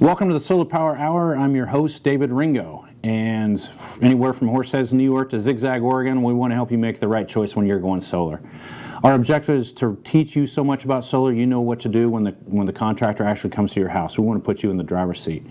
Welcome to the Solar Power Hour. I'm your host, David Ringo. And anywhere from Horseheads, New York to Zigzag, Oregon, we want to help you make the right choice when you're going solar. Our objective is to teach you so much about solar, you know what to do when the contractor actually comes to your house. We want to put you in the driver's seat.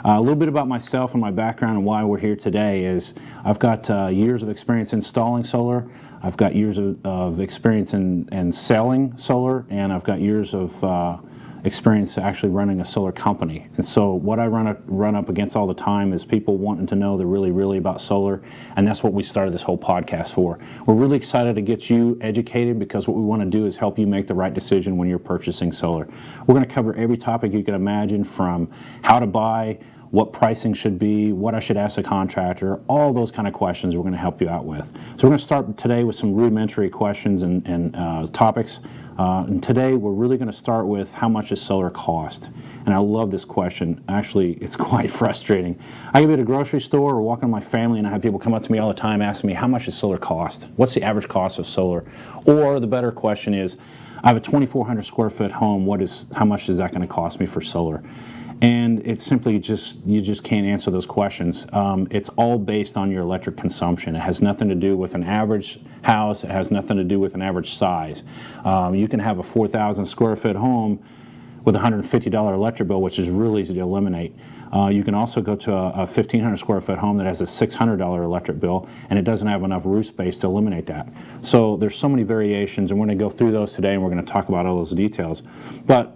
A little bit about myself and my background and why we're here today is I've got years of experience installing solar. I've got years of experience in selling solar, and I've got years of experience actually running a solar company. And so what I run up against all the time is people wanting to know they're really about solar, and that's what we started this whole podcast for. We're really excited to get you educated because what we want to do is help you make the right decision when you're purchasing solar. We're going to cover every topic you can imagine, from how to buy, what pricing should be, what I should ask a contractor, all those kind of questions we're going to help you out with. So we're going to start today with some rudimentary questions and topics. And today we're really going to start with how much does solar cost? And I love this question. Actually, it's quite frustrating. I can be at a grocery store or walking with my family and I have people come up to me all the time asking me, how much does solar cost? What's the average cost of solar? Or the better question is, I have a 2,400 square foot home. How much is that going to cost me for solar? And it's simply you just can't answer those questions. It's all based on your electric consumption. It has nothing to do with an average house. It has nothing to do with an average size. You can have a 4,000 square foot home with a $150 electric bill, which is really easy to eliminate. You can also go to a 1,500 square foot home that has a $600 electric bill, and it doesn't have enough roof space to eliminate that. So there's so many variations, and we're going to go through those today, and we're going to talk about all those details. But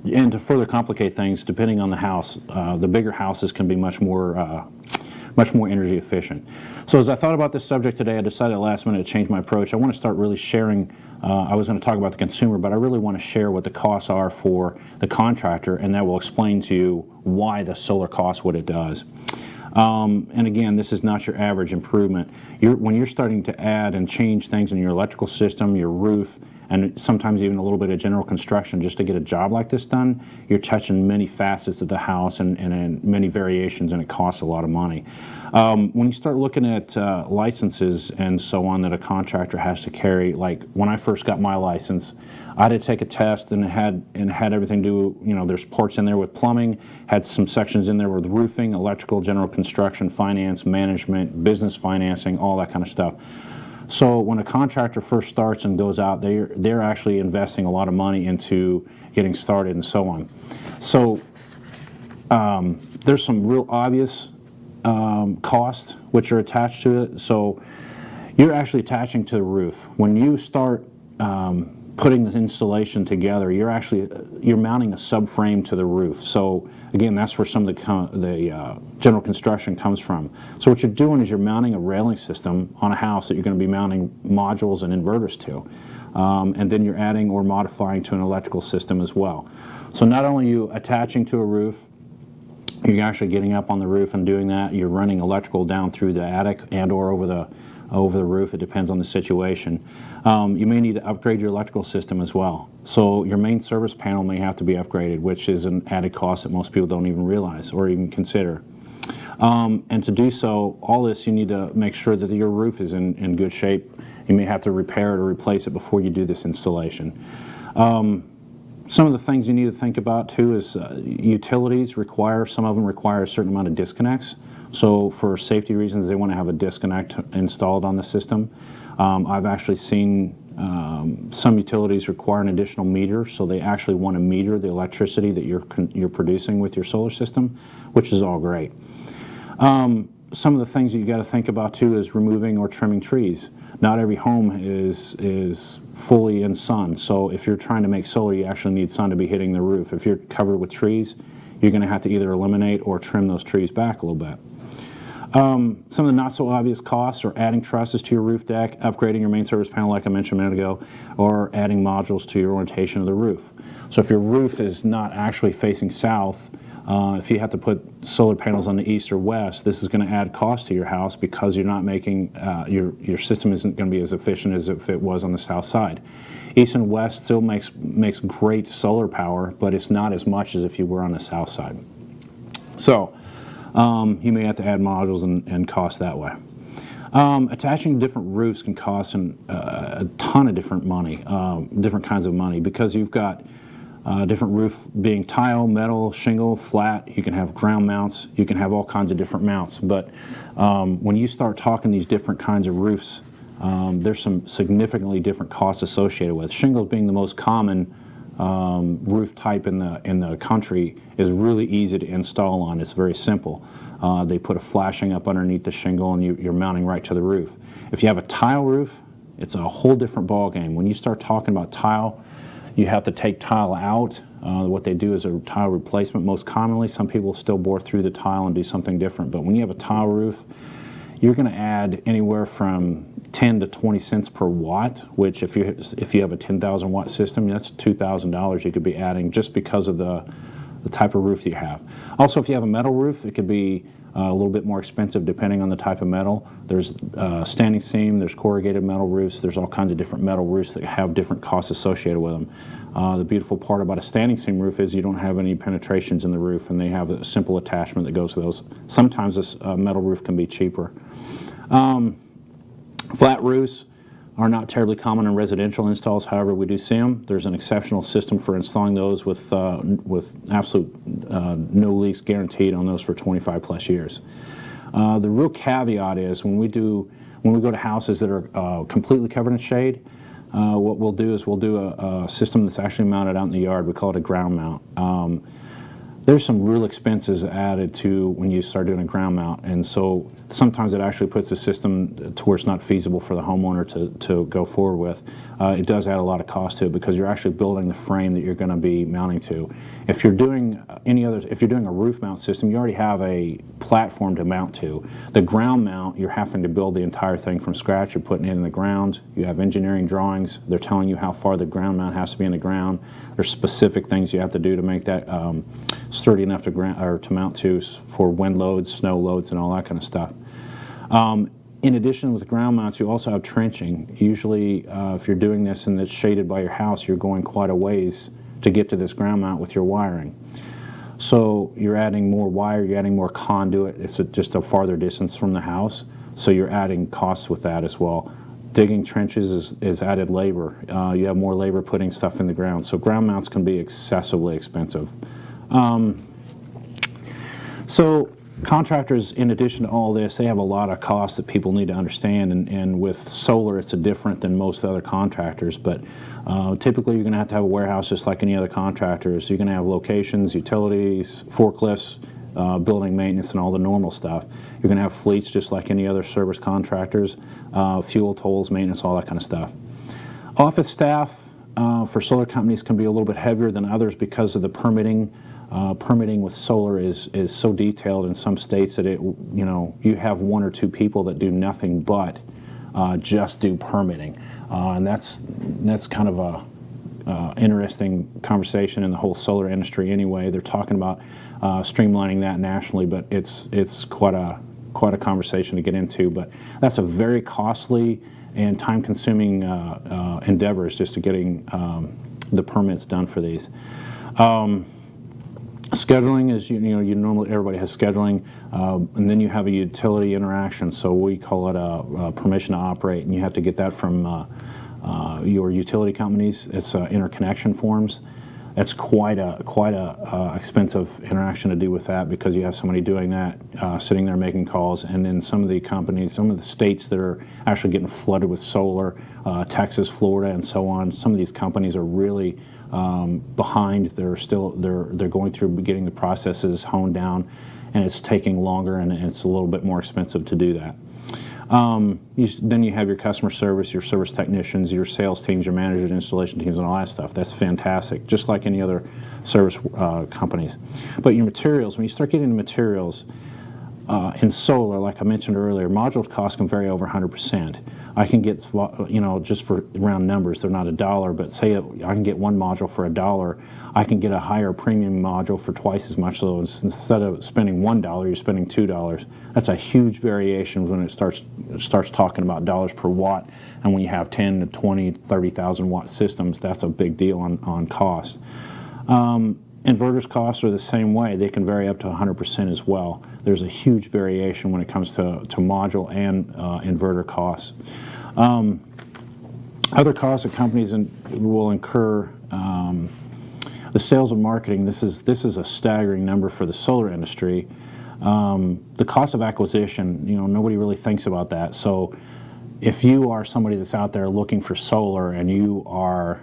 and to further complicate things, depending on the house, the bigger houses can be much more energy efficient. So as I thought about this subject today, I decided at the last minute to change my approach. I want to start really sharing. I was going to talk about the consumer, but I really want to share what the costs are for the contractor, and that will explain to you why the solar costs what it does. And again, this is not your average improvement. When you're starting to add and change things in your electrical system, your roof, and sometimes even a little bit of general construction just to get a job like this done, you're touching many facets of the house and many variations, and it costs a lot of money. When you start looking at licenses and so on that a contractor has to carry, like when I first got my license, I had to take a test, and it had everything to do, there's parts in there with plumbing, had some sections in there with roofing, electrical, general construction, finance, management, business financing, all that kind of stuff. So when a contractor first starts and goes out, they're actually investing a lot of money into getting started and so on. So there's some real obvious costs which are attached to it. So you're actually attaching to the roof. When you start putting the installation together, you're mounting a subframe to the roof. So again, that's where some of the general construction comes from. So what you're doing is you're mounting a railing system on a house that you're going to be mounting modules and inverters to. And then you're adding or modifying to an electrical system as well. So not only are you attaching to a roof, you're actually getting up on the roof and doing that. You're running electrical down through the attic and or over the roof. It depends on the situation. You may need to upgrade your electrical system as well. So your main service panel may have to be upgraded, which is an added cost that most people don't even realize or even consider. And to do so, all this, you need to make sure that your roof is in good shape. You may have to repair it or replace it before you do this installation. Some of the things you need to think about too is utilities some of them require a certain amount of disconnects. So for safety reasons, they want to have a disconnect installed on the system. I've actually seen some utilities require an additional meter, so they actually want to meter the electricity that you're producing with your solar system, which is all great. Some of the things that you got to think about too is removing or trimming trees. Not every home is fully in sun, so if you're trying to make solar, you actually need sun to be hitting the roof. If you're covered with trees, you're going to have to either eliminate or trim those trees back a little bit. Some of the not so obvious costs are adding trusses to your roof deck, upgrading your main service panel like I mentioned a minute ago, or adding modules to your orientation of the roof. So if your roof is not actually facing south, if you have to put solar panels on the east or west, this is going to add cost to your house because you're not making, your system isn't going to be as efficient as if it was on the south side. East and west still makes great solar power, but it's not as much as if you were on the south side. So you may have to add modules and cost that way. Attaching different roofs can cost a ton of different money, different kinds of money, because you've got different roof being tile, metal, shingle, flat. You can have ground mounts. You can have all kinds of different mounts. But when you start talking these different kinds of roofs, there's some significantly different costs associated with. Shingles being the most common roof type in the country is really easy to install on. It's very simple. They put a flashing up underneath the shingle and you're mounting right to the roof. If you have a tile roof, it's a whole different ball game. When you start talking about tile, you have to take tile out. What they do is a tile replacement most commonly. Some people still bore through the tile and do something different. But when you have a tile roof, you're going to add anywhere from 10 to 20 cents per watt, which if you have a 10,000 watt system, that's $2,000 you could be adding just because of the type of roof that you have. Also, if you have a metal roof, it could be a little bit more expensive depending on the type of metal. There's standing seam, there's corrugated metal roofs, there's all kinds of different metal roofs that have different costs associated with them. The beautiful part about a standing seam roof is you don't have any penetrations in the roof, and they have a simple attachment that goes to those. Sometimes this metal roof can be cheaper. Flat roofs are not terribly common in residential installs. However, we do see them. There's an exceptional system for installing those with absolute no leaks guaranteed on those for 25 plus years. The real caveat is when we go to houses that are completely covered in shade, what we'll do is we'll do a system that's actually mounted out in the yard. We call it a ground mount. There's some real expenses added to when you start doing a ground mount, and so sometimes it actually puts the system to where it's not feasible for the homeowner to go forward with. It does add a lot of cost to it because you're actually building the frame that you're going to be mounting to. If you're doing if you're doing a roof mount system, you already have a platform to mount to. The ground mount, you're having to build the entire thing from scratch. You're putting it in the ground. You have engineering drawings. They're telling you how far the ground mount has to be in the ground. There's specific things you have to do to make that sturdy enough to mount to for wind loads, snow loads, and all that kind of stuff. In addition, with ground mounts, you also have trenching. Usually, if you're doing this and it's shaded by your house, you're going quite a ways to get to this ground mount with your wiring. So you're adding more wire, you're adding more conduit. It's just a farther distance from the house, so you're adding costs with that as well. Digging trenches is added labor. You have more labor putting stuff in the ground, so ground mounts can be excessively expensive. So contractors, in addition to all this, they have a lot of costs that people need to understand, and with solar it's different than most other contractors, but typically you're going to have a warehouse just like any other contractors. You're going to have locations, utilities, forklifts, building maintenance, and all the normal stuff. You're going to have fleets just like any other service contractors, fuel tolls, maintenance, all that kind of stuff. Office staff for solar companies can be a little bit heavier than others because of the permitting. Permitting with solar is so detailed in some states that you have one or two people that do nothing but just do permitting, and that's kind of a interesting conversation in the whole solar industry. Anyway, they're talking about streamlining that nationally, but it's quite a conversation to get into. But that's a very costly and time-consuming endeavors just to getting the permits done for these. Scheduling is, you normally, everybody has scheduling, and then you have a utility interaction, so we call it a permission to operate, and you have to get that from your utility companies. It's interconnection forms. It's quite a expensive interaction to do with that because you have somebody doing that, sitting there making calls, and then some of the companies, some of the states that are actually getting flooded with solar, Texas, Florida, and so on, some of these companies are really behind. They're going through getting the processes honed down, and it's taking longer, and it's a little bit more expensive to do that. Then you have your customer service, your service technicians, your sales teams, your managers, installation teams, and all that stuff. That's fantastic, just like any other service companies. But your materials, when you start getting into materials, in solar, like I mentioned earlier, module costs can vary over 100%. I can get, just for round numbers, they're not $1, but say I can get one module for $1, I can get a higher premium module for twice as much. So instead of spending $1, you're spending $2. That's a huge variation when it starts talking about dollars per watt. And when you have 10 to 20, 30,000 watt systems, that's a big deal on cost. Inverters costs are the same way. They can vary up to 100% as well. There's a huge variation when it comes to module and inverter costs. Other costs that companies will incur, the sales and marketing, this is a staggering number for the solar industry. The cost of acquisition, nobody really thinks about that. So if you are somebody that's out there looking for solar and you are,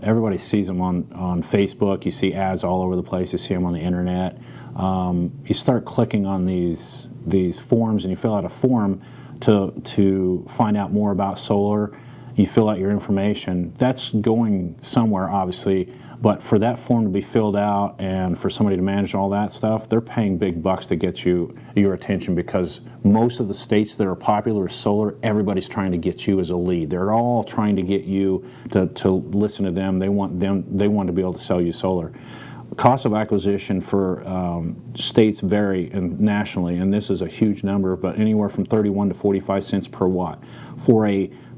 everybody sees them on Facebook, you see ads all over the place, you see them on the internet. You start clicking on these forms and you fill out a form to find out more about solar. You fill out your information. That's going somewhere, obviously, but for that form to be filled out and for somebody to manage all that stuff, they're paying big bucks to get your attention, because most of the states that are popular with solar, everybody's trying to get you as a lead. They're all trying to get you to listen to them. They want to be able to sell you solar. Cost of acquisition for states vary nationally, and this is a huge number, but anywhere from 31 to 45 cents per watt.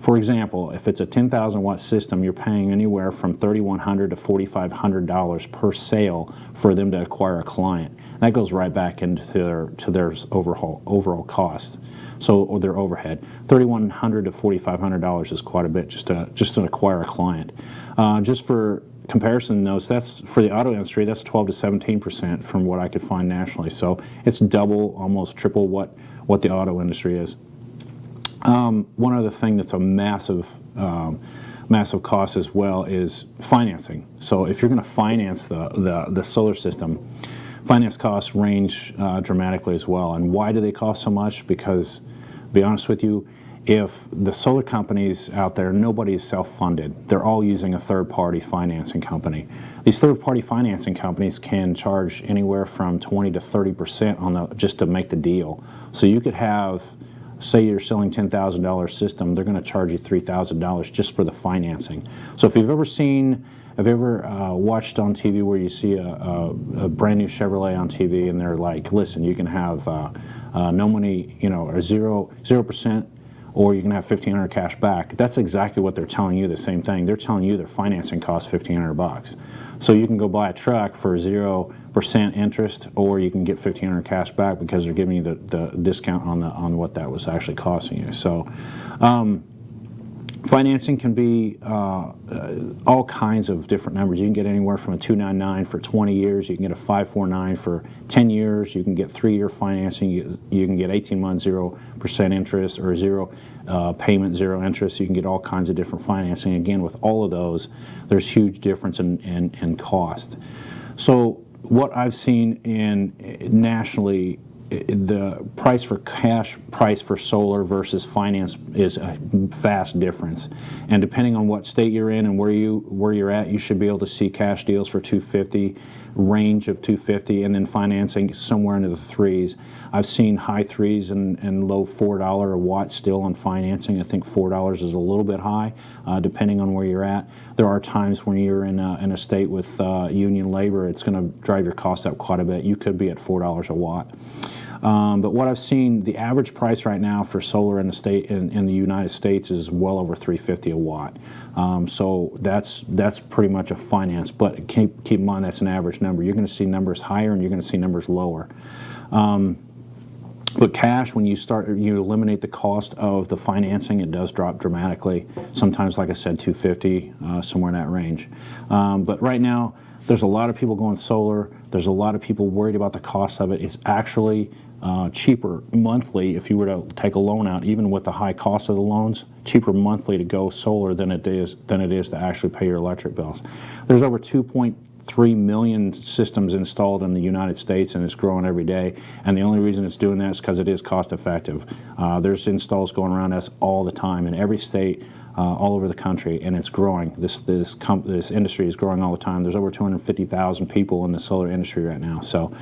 For example, if it's a 10,000 watt system, you're paying anywhere from $3,100 to $4,500 per sale for them to acquire a client. That goes right back into their overall cost. Or their overhead. $3,100 to $4,500 is quite a bit just to acquire a client. Just for comparison notes, that's for the auto industry, that's 12 to 17% from what I could find nationally. So it's double, almost triple what the auto industry is. One other thing that's a massive cost as well is financing. So if you're going to finance the solar system, finance costs range dramatically as well. And why do they cost so much? Because, to be honest with you, if the solar companies out there, nobody is self-funded. They're all using a third-party financing company. These third-party financing companies can charge anywhere from 20 to 30% just to make the deal. So you could have, say you're selling $10,000 system, they're going to charge you $3,000 just for the financing. So if you've ever watched on TV where you see a brand new Chevrolet on TV and they're like, listen, you can have no money, or 0%, or you can have $1,500 cash back. That's exactly what they're telling you, the same thing. They're telling you their financing costs $1,500. So you can go buy a truck for 0% interest, or you can get $1,500 cash back because they're giving you the discount on what that was actually costing you. So financing can be all kinds of different numbers. You can get anywhere from a 299 for 20 years. You can get a 549 for 10 years. You can get 3-year financing. You can get 18 months 0% interest, or zero payment, 0 interest. You can get all kinds of different financing. Again, with all of those, there's huge difference in cost. So what I've seen nationally, the cash price for solar versus finance is a vast difference, and depending on what state you're in and where you're at, you should be able to see cash deals for $250, range of $250, and then financing somewhere into the threes. I've seen high threes and low $4 a watt still on financing. I think $4 is a little bit high, depending on where you're at. There are times when you're in a state with union labor, it's going to drive your cost up quite a bit. You could be at $4 a watt. But what I've seen, the average price right now for solar in the United States is well over $350 a watt. So that's pretty much a finance. But keep in mind that's an average number. You're going to see numbers higher and you're going to see numbers lower. But cash, when you eliminate the cost of the financing, it does drop dramatically. Sometimes, like I said, $250, somewhere in that range. But right now, there's a lot of people going solar. There's a lot of people worried about the cost of it. It's actually cheaper monthly if you were to take a loan out, even with the high cost of the loans, cheaper monthly to go solar than it is to actually pay your electric bills. There's over 2.3 million systems installed in the United States, and it's growing every day. And the only reason it's doing that is because it is cost effective. There's installs going around us all the time in every state, all over the country, and it's growing. This industry is growing all the time. There's over 250,000 people in the solar industry right now. So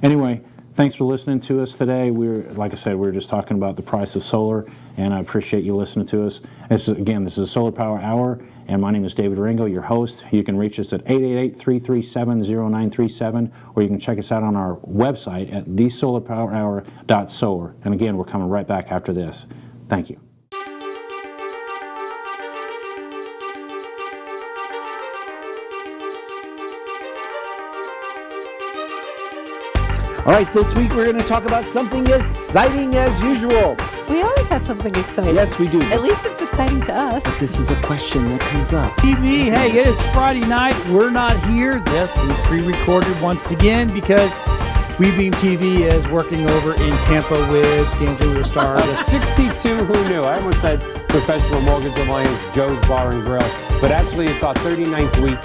anyway, thanks for listening to us today. Like I said, we were just talking about the price of solar, and I appreciate you listening to us. This is a Solar Power Hour, and my name is David Ringo, your host. You can reach us at 888-337-0937, or you can check us out on our website at thesolarpowerhour.solar. And again, we're coming right back after this. Thank you. All right, this week we're going to talk about something exciting as usual. We always have something exciting. Yes, we do. At least it's exciting to us. This is a question that comes up. TV, hey, it is Friday night. We're not here. Yes, we pre-recorded once again because WeBeam TV is working over in Tampa with Dancing with the Stars. 62 Who Knew. I almost said Professional Mortgage Alliance, Joe's Bar and Grill, but actually it's our 39th week.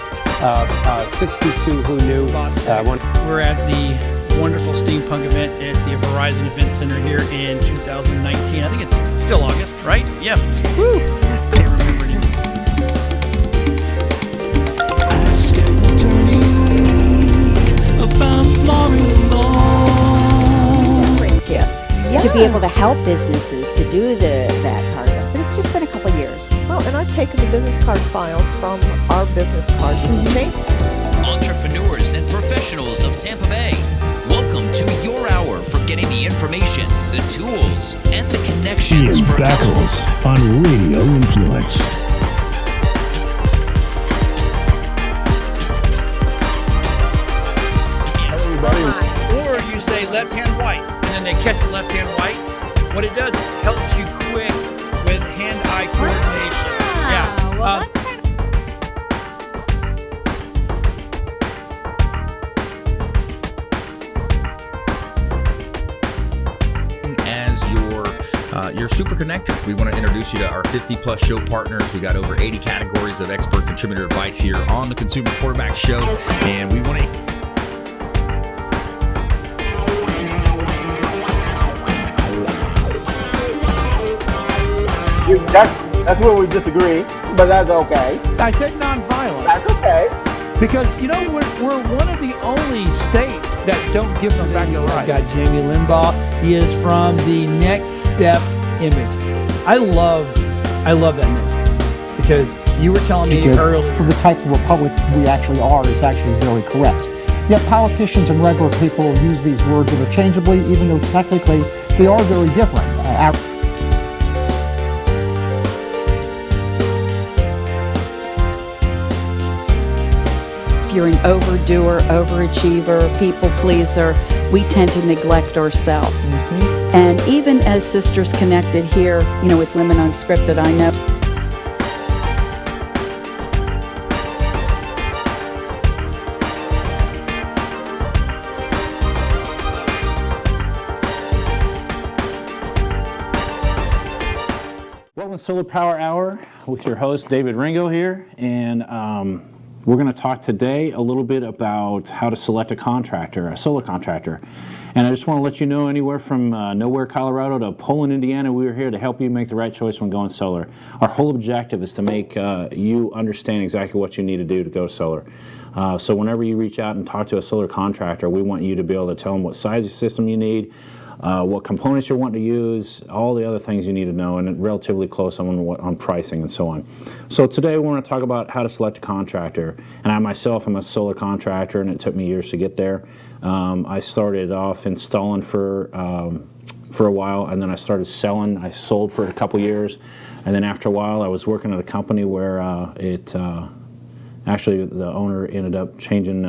62 Who Knew. We're at the wonderful steampunk event at the Verizon Event Center here in 2019. I think it's still August, right? Yeah. Woo! Can't remember Yes. To be able to help businesses to do that part of it. But it's just been a couple of years. Well, and I've taken the business card files from our business card machine. Entrepreneurs and professionals of Tampa Bay, welcome to your hour for getting the information, the tools, and the connections Ian for Beckles on Radio Influence. Or you say left hand white, and then they catch the left hand white. What it does, it helps you quick with hand-eye coordination. Yeah. Well, that's kind as your super connector. We want to introduce you to our 50+ show partners. We got over 80 categories of expert contributor advice here on the Consumer Quarterback Show, and we want to. That's where we disagree, but that's okay. I said nonviolent. That's okay. Because, you know, we're one of the only states that don't give them back the right. Got Jamie Limbaugh. He is from the Next Step Image. I love that name because you were telling me earlier. For the type of republic we actually are is actually very correct. Yet politicians and regular people use these words interchangeably, even though technically they are very different. If you're an overdoer, overachiever, people pleaser, we tend to neglect ourselves. And even as Sisters Connected here, you know, with Women Unscripted, I know. Welcome to Solar Power Hour with your host, David Ringo here. And we're going to talk today a little bit about how to select a contractor, a solar contractor. And I just want to let you know, anywhere from Nowhere, Colorado to Poland, Indiana, we are here to help you make the right choice when going solar. Our whole objective is to make you understand exactly what you need to do to go solar. So whenever you reach out and talk to a solar contractor, we want you to be able to tell them what size of system you need, what components you want to use, all the other things you need to know, and relatively close on pricing and so on. So today we want to talk about how to select a contractor. And I myself am a solar contractor, and it took me years to get there. I started off installing for a while, and then I started selling. I sold for a couple years, and then after a while I was working at a company where actually the owner ended up changing,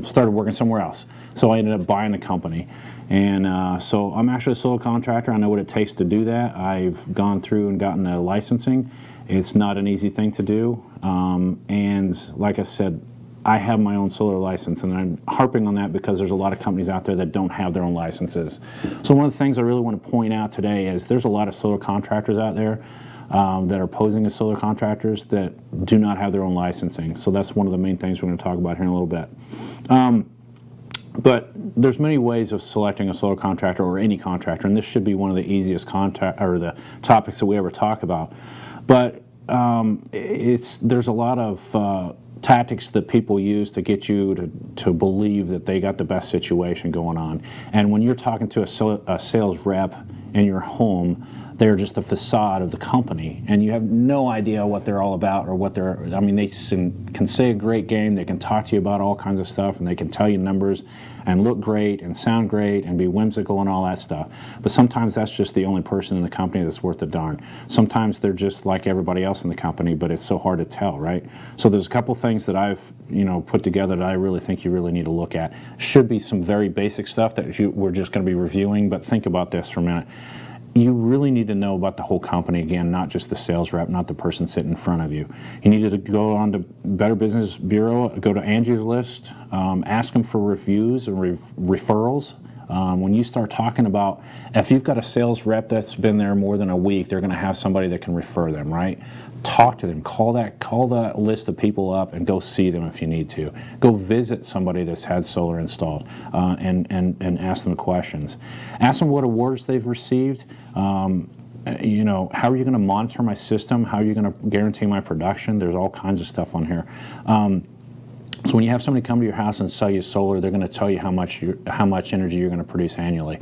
started working somewhere else. So I ended up buying the company. And so I'm actually a solar contractor. I know what it takes to do that. I've gone through and gotten the licensing. It's not an easy thing to do. And like I said, I have my own solar license, and I'm harping on that because there's a lot of companies out there that don't have their own licenses. So one of the things I really want to point out today is there's a lot of solar contractors out there that are posing as solar contractors that do not have their own licensing. So that's one of the main things we're going to talk about here in a little bit. But there's many ways of selecting a solar contractor or any contractor, and this should be one of the easiest the topics that we ever talk about. But there's a lot of tactics that people use to get you to believe that they got the best situation going on. And when you're talking to a sales rep in your home, they're just a facade of the company, and you have no idea what they're all about or what they're. I mean, they can say a great game, they can talk to you about all kinds of stuff, and they can tell you numbers and look great and sound great and be whimsical and all that stuff. But sometimes that's just the only person in the company that's worth a darn. Sometimes they're just like everybody else in the company, but it's so hard to tell, right? So there's a couple things that I've put together that I really think you really need to look at. Should be some very basic stuff that we're just going to be reviewing, but think about this for a minute. you really need to know about the whole company, again, not just the sales rep, not the person sitting in front of you. You need to go on to Better Business Bureau, go to Angie's List, ask them for reviews and referrals. When you start talking about, if you've got a sales rep that's been there more than a week, they're going to have somebody that can refer them, right? Talk to them, call that list of people up and go see them if you need to. Go visit somebody that's had solar installed and ask them questions. Ask them what awards they've received. You know, how are you going to monitor my system? How are you going to guarantee my production? There's all kinds of stuff on here. So when you have somebody come to your house and sell you solar, they're going to tell you how much energy you're going to produce annually.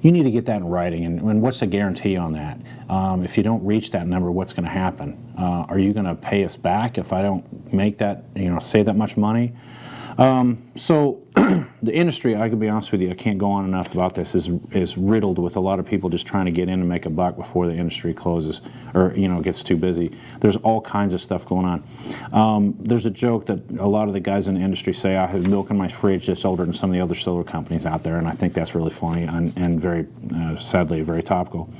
You need to get that in writing, and what's the guarantee on that? If you don't reach that number, what's going to happen? Are you going to pay us back if I don't make that, save that much money? So the industry, I can be honest with you, I can't go on enough about this, is riddled with a lot of people just trying to get in and make a buck before the industry closes or, gets too busy. There's all kinds of stuff going on. There's a joke that a lot of the guys in the industry say, I have milk in my fridge that's older than some of the other solar companies out there, and I think that's really funny and very, sadly, very topical.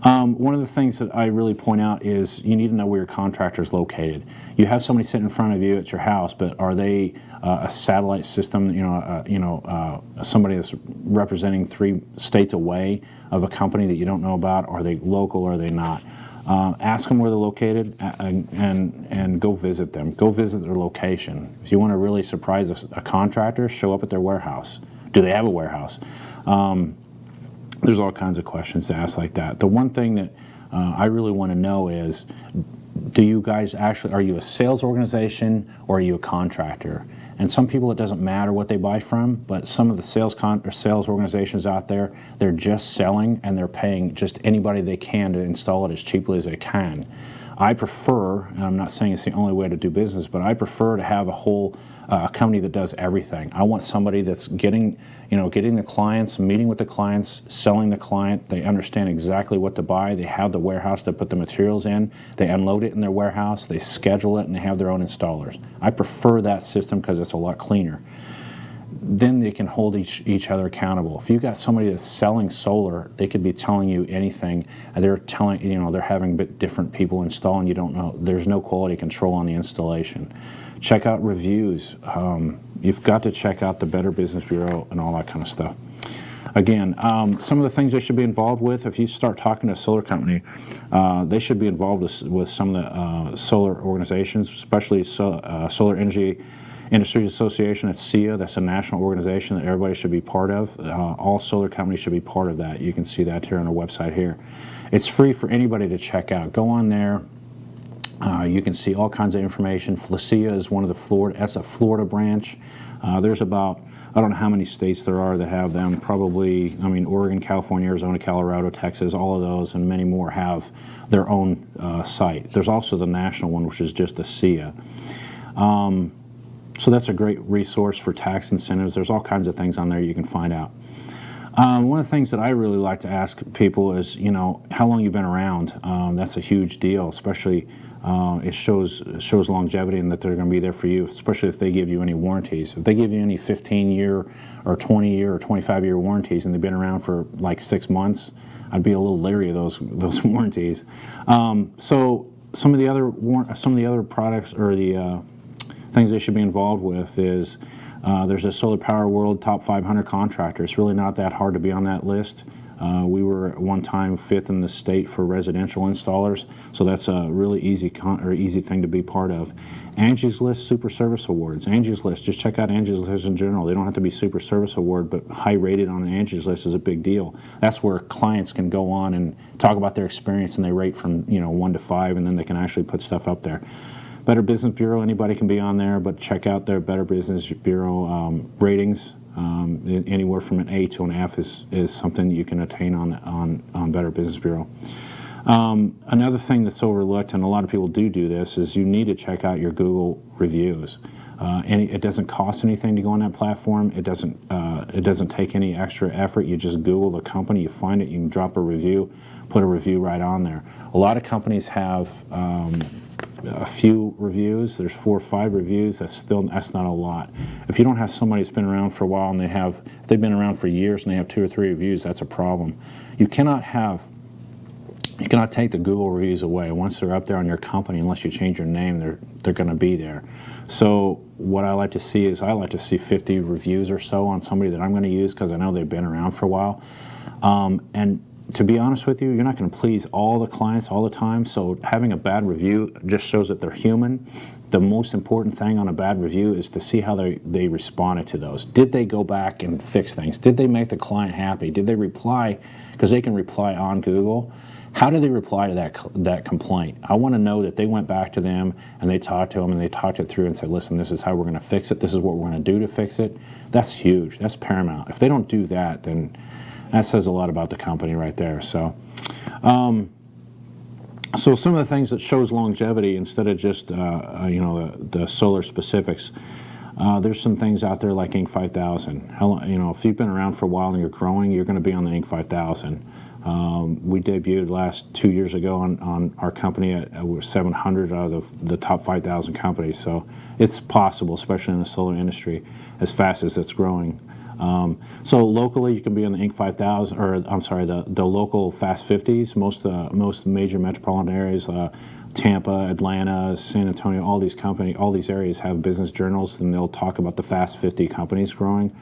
One of the things that I really point out is you need to know where your contractor is located. You have somebody sitting in front of you at your house, but are they a satellite system? Somebody that's representing 3 states away of a company that you don't know about. Are they local or are they not? Ask them where they're located and go visit them. Go visit their location. If you want to really surprise a contractor, show up at their warehouse. Do they have a warehouse? There's all kinds of questions to ask like that. The one thing that I really want to know is, do you guys are you a sales organization or are you a contractor? And some people, it doesn't matter what they buy from, but some of the sales organizations out there, they're just selling and they're paying just anybody they can to install it as cheaply as they can. I prefer, and I'm not saying it's the only way to do business, but I prefer to have a company that does everything. I want somebody that's getting the clients, meeting with the clients, selling the client. They understand exactly what to buy. They have the warehouse to put the materials in. They unload it in their warehouse. They schedule it, and they have their own installers. I prefer that system because it's a lot cleaner. Then they can hold each other accountable. If you've got somebody that's selling solar, they could be telling you anything. They're telling, they're having different people install, and you don't know. There's no quality control on the installation. Check out reviews. You've got to check out the Better Business Bureau and all that kind of stuff. Again, some of the things they should be involved with, if you start talking to a solar company, they should be involved with some of the solar organizations, especially Solar Energy Industries Association. That's SEIA. That's a national organization that everybody should be part of. All solar companies should be part of that. You can see that here on our website here. It's free for anybody to check out. Go on there. You can see all kinds of information. SEIA is one of that's a Florida branch. There's about, I don't know how many states there are that have them. Probably, Oregon, California, Arizona, Colorado, Texas, all of those and many more have their own site. There's also the national one, which is just the SEIA. So that's a great resource for tax incentives. There's all kinds of things on there you can find out. One of the things that I really like to ask people is, how long you've been around. That's a huge deal, especially it shows longevity and that they're going to be there for you, especially if they give you any warranties. If they give you any 15-year or 20-year or 25-year warranties and they've been around for like 6 months, I'd be a little leery of those warranties. So some of the other products or the things they should be involved with is there's a Solar Power World Top 500 contractor. It's really not that hard to be on that list. We were at one time 5th in the state for residential installers, so that's a really easy thing to be part of. Angie's List Super Service Awards. Angie's List, just check out Angie's List in general. They don't have to be Super Service Award, but high rated on an Angie's List is a big deal. That's where clients can go on and talk about their experience, and they rate from 1 to 5, and then they can actually put stuff up there. Better Business Bureau, anybody can be on there, but check out their Better Business Bureau ratings. Anywhere from an A to an F is something you can attain on Better Business Bureau. Another thing that's overlooked, and a lot of people do this, is you need to check out your Google reviews. It doesn't cost anything to go on that platform. It doesn't take any extra effort. You just Google the company, you find it, you can drop a review, put a review right on there. A lot of companies have a few reviews. There's 4 or 5 reviews. That's not a lot. If you don't have somebody that's been around for a while and if they've been around for years and they have 2 or 3 reviews, that's a problem. You cannot have You cannot take the Google reviews away. Once they're up there on your company, unless you change your name, they're going to be there. So what I like to see is 50 reviews or so on somebody that I'm going to use because I know they've been around for a while. And to be honest with you, you're not going to please all the clients all the time. So having a bad review just shows that they're human. The most important thing on a bad review is to see how they responded to those. Did they go back and fix things? Did they make the client happy? Did they reply? Because they can reply on Google. How did they reply to that complaint? I want to know that they went back to them and they talked to them and they talked it through and said, listen, this is how we're going to fix it. This is what we're going to do to fix it. That's huge. That's paramount. If they don't do that, then that says a lot about the company right there. So, so some of the things that shows longevity instead of just the solar specifics. There's some things out there like Inc. 5000. If you've been around for a while and you're growing, you're going to be on the Inc. 5000. We debuted last 2 years ago on our company at 700 out of the top 5,000 companies. So it's possible, especially in the solar industry, as fast as it's growing. So locally, you can be on the Inc. 5000, or I'm sorry, the local Fast 50s. Most major metropolitan areas, Tampa, Atlanta, San Antonio, all these areas have business journals, and they'll talk about the Fast 50 companies growing,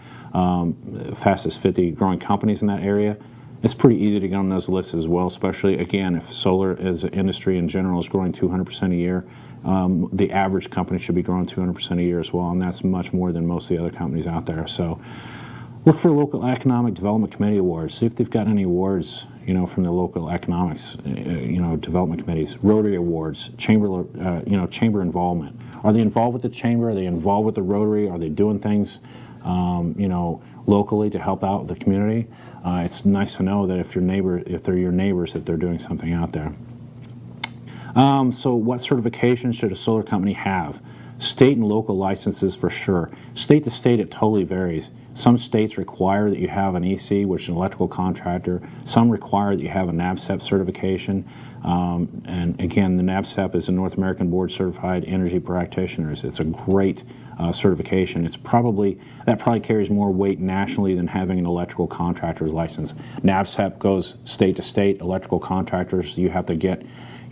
fastest 50 growing companies in that area. It's pretty easy to get on those lists as well, especially, again, if solar as an industry in general is growing 200% a year, the average company should be growing 200% a year as well, and that's much more than most of the other companies out there. So look for local economic development committee awards. See if they've got any awards, from the local economics, development committees, Rotary awards, chamber involvement. Are they involved with the chamber? Are they involved with the Rotary? Are they doing things, locally to help out the community? It's nice to know that if they're your neighbors, that they're doing something out there. So what certifications should a solar company have? State and local licenses for sure. State to state, it totally varies. Some states require that you have an EC, which is an electrical contractor. Some require that you have a NABCEP certification. And again, the NABCEP is a North American Board Certified Energy Practitioners. It's a great certification. That probably carries more weight nationally than having an electrical contractor's license. NABCEP goes state to state. Electrical contractors, you'd have to get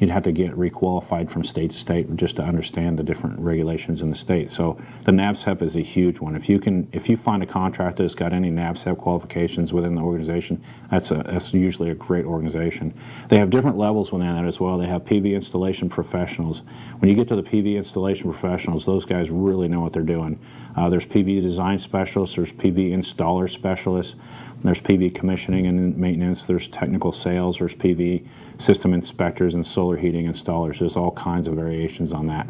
requalified from state to state just to understand the different regulations in the state. So the NABCEP is a huge one. If you find a contractor that's got any NABCEP qualifications within the organization, that's usually a great organization. They have different levels within that as well. They have PV installation professionals. When you get to the PV installation professionals, those guys really know what they're doing. There's PV design specialists, there's PV installer specialists, there's PV commissioning and maintenance, there's technical sales, there's PV system inspectors and solar heating installers. There's all kinds of variations on that.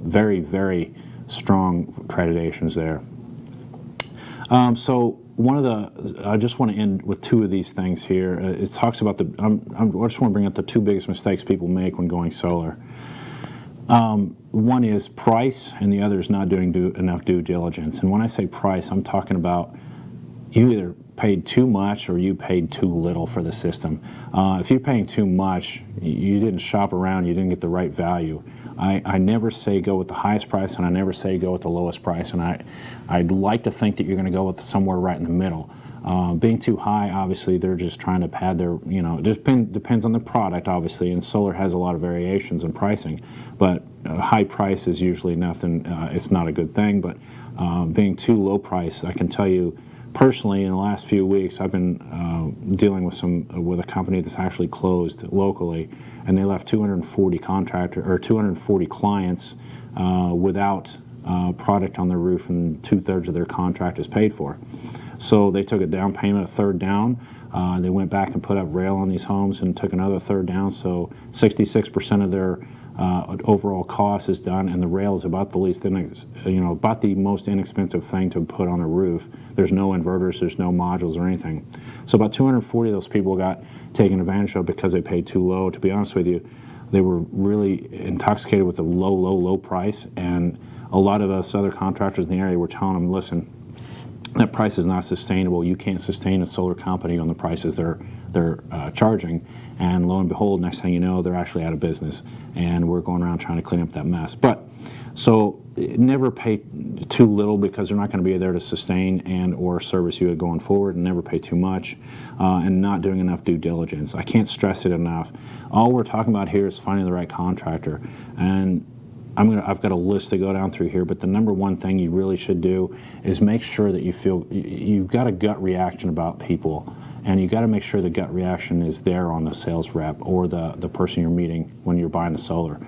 Very, very strong accreditations there. So I just want to end with two of these things here. It talks about I just want to bring up the two biggest mistakes people make when going solar. One is price, and the other is not doing enough due diligence. And when I say price, I'm talking about you either paid too much or you paid too little for the system. If you're paying too much, you didn't shop around, you didn't get the right value. I never say go with the highest price, and I never say go with the lowest price. And I'd like to think that you're going to go with somewhere right in the middle. Being too high, obviously, they're just trying to pad their, it just depends on the product, obviously, and solar has a lot of variations in pricing. But high price is usually nothing, it's not a good thing. But being too low price, I can tell you, personally, in the last few weeks, I've been dealing with a company that's actually closed locally, and they left 240 clients without product on their roof, and 2/3 of their contract is paid for. So they took a down payment, a third down. They went back and put up rail on these homes and took another third down. So 66% of their overall cost is done, and the rail is about about the most inexpensive thing to put on a roof. There's no inverters, there's no modules or anything. So about 240 of those people got taken advantage of because they paid too low. To be honest with you, they were really intoxicated with the low price, and a lot of us other contractors in the area were telling them, listen, that price is not sustainable. You can't sustain a solar company on the prices they're charging. and lo and behold, next thing you know, they're actually out of business, and we're going around trying to clean up that mess. But so never pay too little, because they're not going to be there to sustain and or service you going forward, and never pay too much, and not doing enough due diligence. I can't stress it enough. All we're talking about here is finding the right contractor, and I've got a list to go down through here, but the number one thing you really should do is make sure that you feel you've got a gut reaction about people, and you got to make sure the gut reaction is there on the sales rep or the person you're meeting when you're buying the solar.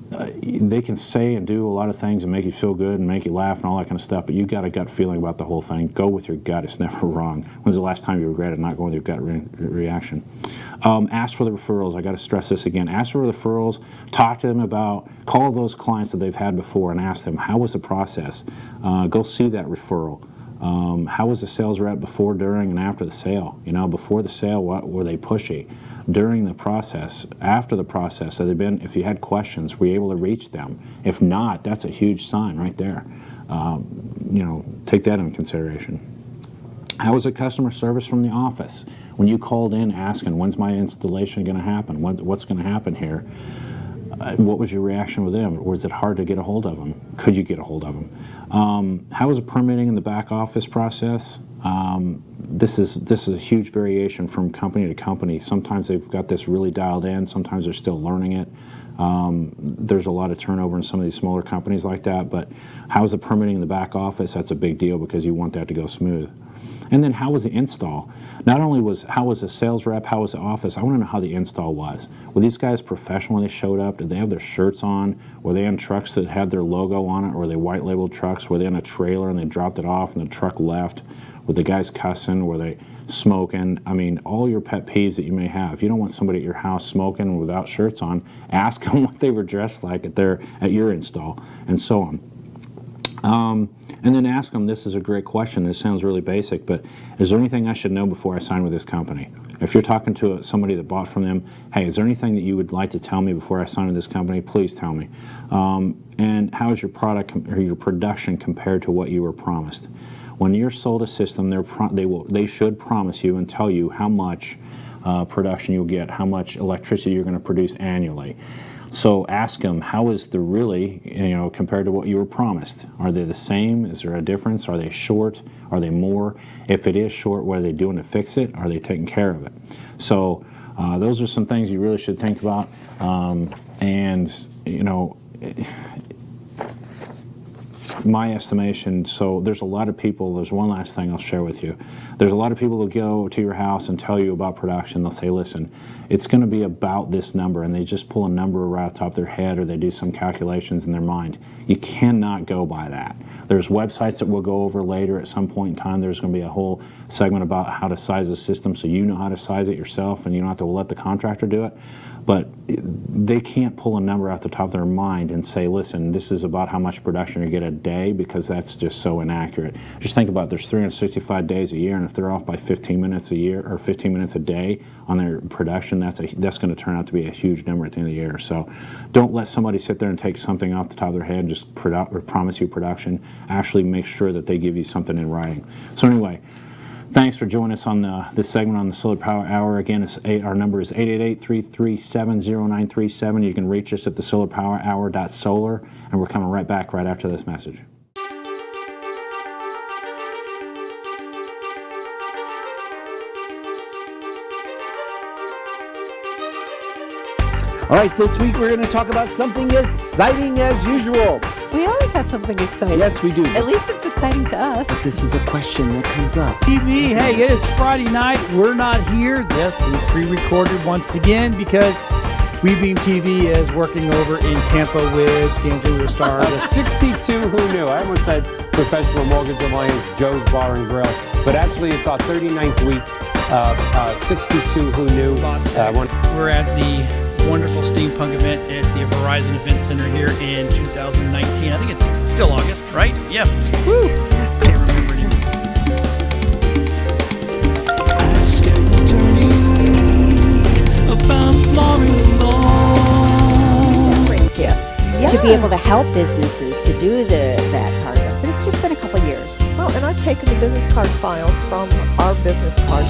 They can say and do a lot of things and make you feel good and make you laugh and all that kind of stuff, but you got a gut feeling about the whole thing. Go with your gut. It's never wrong. When's the last time you regretted not going with your gut reaction? Ask for the referrals. I got to stress this again. Ask for referrals. Talk to them about, call those clients that they've had before and ask them, how was the process? Go see that referral. How was the sales rep before, during, and after the sale? You know, before the sale, what were they pushy? During the process, after the process, have they been, if you had questions, were you able to reach them? If not, that's a huge sign right there. You know, take that into consideration. How was the customer service from the office? When you called in asking, when's my installation going to happen? What's going to happen here? What was your reaction with them? Was it hard to get a hold of them? Could you get a hold of them? How was the permitting in the back office process? This is a huge variation from company to company. Sometimes they've got this really dialed in. Sometimes they're still learning it. There's a lot of turnover in some of these smaller companies like that. But how's the permitting in the back office? That's a big deal, because you want that to go smooth. And then how was the install? Not only how was the sales rep, how was the office, I want to know how the install was. Were these guys professional when they showed up? Did they have their shirts on? Were they on trucks that had their logo on it? Or were they white labeled trucks? Were they on a trailer and they dropped it off and the truck left? Were the guys cussing? Were they smoking? I mean, all your pet peeves that you may have. If you don't want somebody at your house smoking without shirts on, ask them what they were dressed like at your install, and so on. And then ask them, this is a great question, this sounds really basic, but is there anything I should know before I sign with this company? If you're talking to somebody that bought from them, hey, is there anything that you would like to tell me before I sign with this company? Please tell me. And how is your product or your production compared to what you were promised? When you're sold a system, they should promise you and tell you how much production you'll get, how much electricity you're going to produce annually. So ask them, how is the really, compared to what you were promised? Are they the same? Is there a difference? Are they short? Are they more? If it is short, what are they doing to fix it? Are they taking care of it? So those are some things you really should think about. My estimation, so there's a lot of people, there's one last thing I'll share with you. There's a lot of people that go to your house and tell you about production. They'll say, listen, it's going to be about this number, and they just pull a number right off the top of their head, or they do some calculations in their mind. You cannot go by that. There's websites that we'll go over later at some point in time. There's going to be a whole segment about how to size a system so you know how to size it yourself and you don't have to let the contractor do it. But they can't pull a number off the top of their mind and say, listen, this is about how much production you get a day, because that's just so inaccurate. Just think about it. There's 365 days a year, and if they're off by 15 minutes a year or 15 minutes a day on their production, that's going to turn out to be a huge number at the end of the year. So don't let somebody sit there and take something off the top of their head and just promise you production. Actually make sure that they give you something in writing. So anyway, thanks for joining us on this segment on the Solar Power Hour. Again, our number is 888-337-0937. You can reach us at thesolarpowerhour.solar, and we're coming right back right after this message. All right, this week we're going to talk about something exciting as usual. We always have something exciting. Yes, we do. At least it's exciting to us. But this is a question that comes up. TV, hey, it is Friday night. We're not here. Yes, we pre-recorded once again because WeBeam TV is working over in Tampa with Kansas City Star. 62 who knew. I almost said Professional Mortgage Alliance, Joe's Bar and Grill, but actually it's our 39th week. 62 who knew. We're at the wonderful steampunk event at the Verizon Event Center here in 2019. I think it's still August, right? Yeah. Woo! Can't remember anymore. To be able to help businesses to do that part of it. But it's just been a couple of years. Well, and I've taken the business card files from our business card.